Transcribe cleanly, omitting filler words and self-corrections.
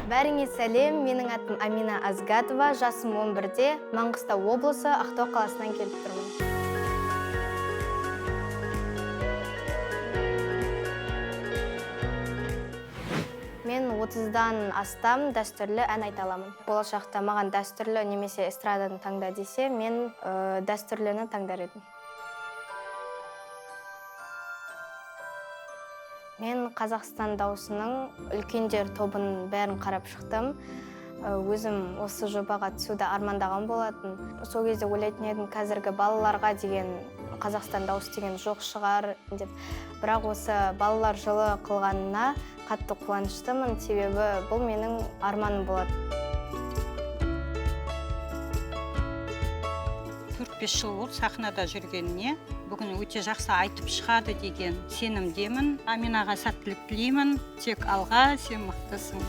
Бәріңе сәлем, менің атым Амина Азгатова, жасым 11-де, Маңғыстау облысы, Ақтау қаласынан келіп тұрмын. Мен 30-дан астам дәстүрлі ән айта аламын. Болашақта маған дәстүрлі немесе эстраданы таңда десе, мен дәстүрліні таңдар едім. Мен Қазақстан дауысының үлкендер тобын бәрін қарап шықтым. Өзім осы жобаға түсуді армандаған болатын. Сол кезде ойлайтын едім, қазіргі балаларға деген Қазақстан дауысы деген жоқ шығар деп. Бірақ осы балалар жылы қылғанына қатты қуаныштымын, себебі бұл менің арманым болады. 4-5 жыл болды сахнада жүргеніне. Бүгін өте жақсы айтып шығады деген сенімдемін. Аминаға сәттілік тілеймін. Тек алға, сен мықтысың.